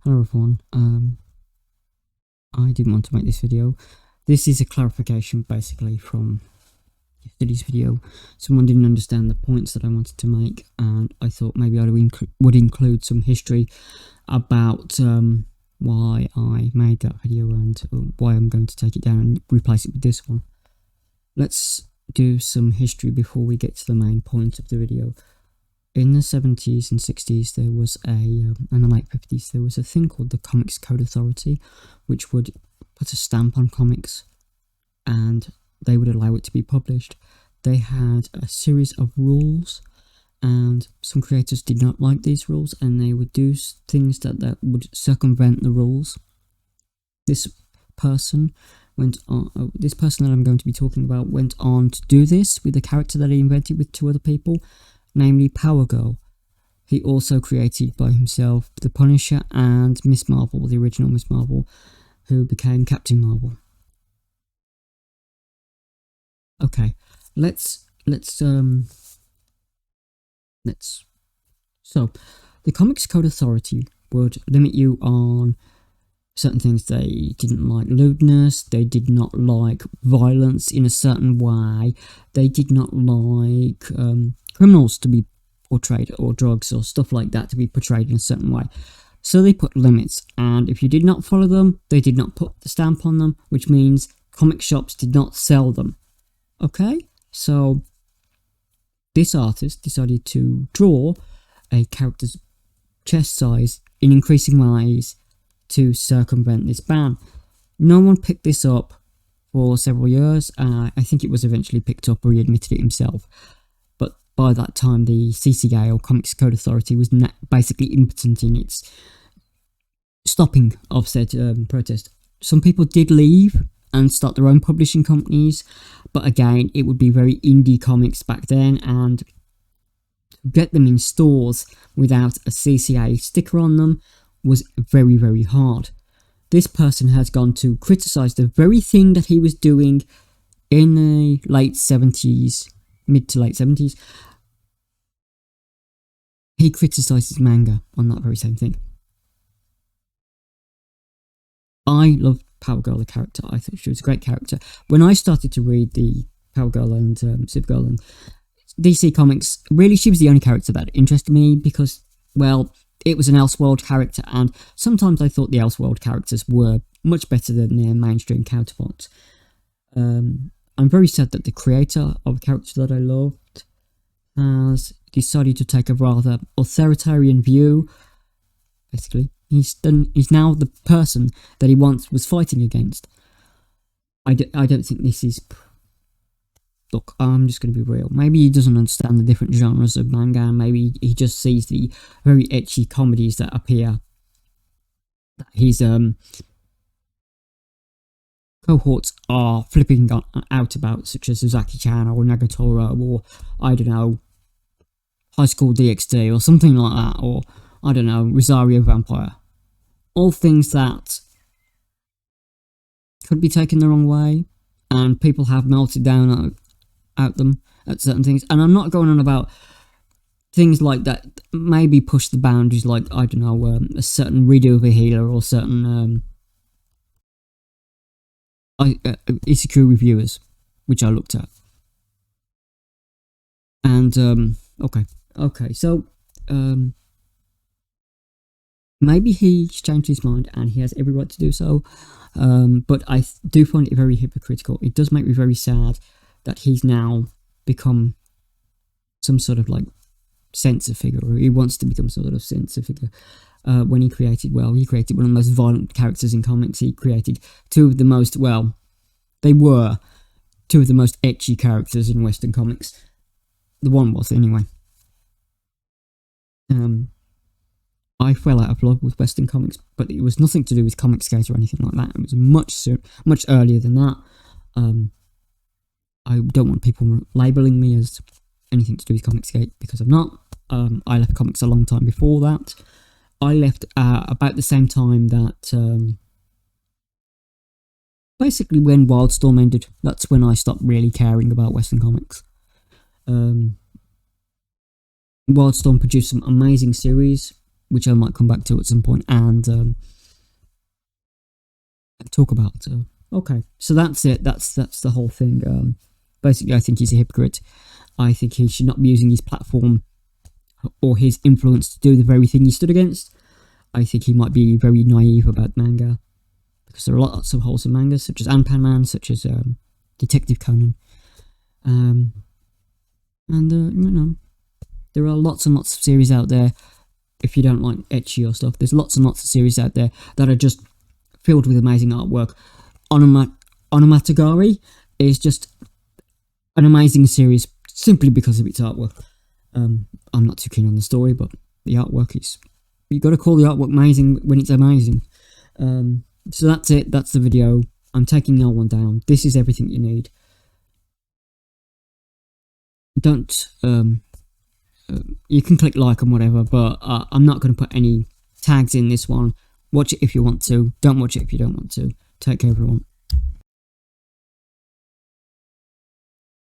Hello everyone, I didn't want to make this video. This is a clarification basically from yesterday's video. Someone didn't understand the points that I wanted to make, and I thought maybe I would include some history about why I made that video and why I'm going to take it down and replace it with this one. Let's do some history before we get to the main point of the video. In the 70s and 60s, there was and the late 50s, there was a thing called the Comics Code Authority, which would put a stamp on comics and they would allow it to be published. They had a series of rules, and some creators did not like these rules, and they would do things that would circumvent the rules. This person that I'm going to be talking about went on to do this with a character that he invented with two other people, namely Powergirl. He also created by himself the Punisher and Miss Marvel, the original Miss Marvel, who became Captain Marvel. Okay, so the Comics Code Authority would limit you on certain things. They didn't like lewdness, they did not like violence in a certain way, they did not like criminals to be portrayed, or drugs or stuff like that to be portrayed in a certain way. So they put limits, and if you did not follow them, they did not put the stamp on them, which means comic shops did not sell them. Okay, so this artist decided to draw a character's chest size in increasing ways to circumvent this ban. No one picked this up for several years. I think it was eventually picked up, or he admitted it himself. But by that time, the CCA, or Comics Code Authority, was basically impotent in its stopping of said protest. Some people did leave and start their own publishing companies, but again, it would be very indie comics back then, and get them in stores without a CCA sticker on them was very, very hard. This person has gone to criticise the very thing that he was doing in the late 70s, mid to late 70s. He criticises manga on that very same thing. I love Powergirl, the character. I thought she was a great character. When I started to read the Powergirl and Supergirl and DC Comics, really she was the only character that interested me because, well, it was an Elseworld character, and sometimes I thought the Elseworld characters were much better than their mainstream counterparts. I'm very sad that the creator of a character that I loved has decided to take a rather authoritarian view. Basically, he's now the person that he once was fighting against. I don't think this is... Look, I'm just going to be real. Maybe he doesn't understand the different genres of manga, and maybe he just sees the very ecchi comedies that appear, that his cohorts are flipping out about, such as Uzaki-chan or Nagatoro, or, I don't know, High School DxD or something like that, or, I don't know, Rosario Vampire. All things that could be taken the wrong way, and people have melted down at certain things. And I'm not going on about things like that maybe push the boundaries, like, I don't know, a certain redo of a healer, or certain Isekai reviewers, which I looked at. And okay, so maybe he's changed his mind, and he has every right to do so, but I do find it very hypocritical. It does make me very sad that he's now become some sort of like censor figure, or he wants to become some sort of censor figure. When he created one of the most violent characters in comics. He created they were two of the most ecchi characters in Western comics. The one was, anyway. I fell out of love with Western comics, but it was nothing to do with Comicsgate or anything like that. It was much earlier than that. I don't want people labelling me as anything to do with Comicsgate, because I'm not. I left comics a long time before that. I left about the same time that basically when Wildstorm ended. That's when I stopped really caring about Western comics. Wildstorm produced some amazing series. which I might come back to at some point and talk about. Okay, so that's it. That's the whole thing. Basically, I think he's a hypocrite. I think he should not be using his platform or his influence to do the very thing he stood against. I think he might be very naive about manga, because there are lots of wholesome mangas, such as Anpan Man, such as Detective Conan, and you know, there are lots and lots of series out there. If you don't like ecchi or stuff, there's lots and lots of series out there that are just filled with amazing artwork. Onomatogari is just an amazing series simply because of its artwork. I'm not too keen on the story, but the artwork is... You got to call the artwork amazing when it's amazing. So that's it. That's the video. I'm taking no one down. This is everything you need. Don't... you can click like and whatever, but I'm not going to put any tags in this one. Watch it if you want to. Don't watch it if you don't want to. Take care, everyone.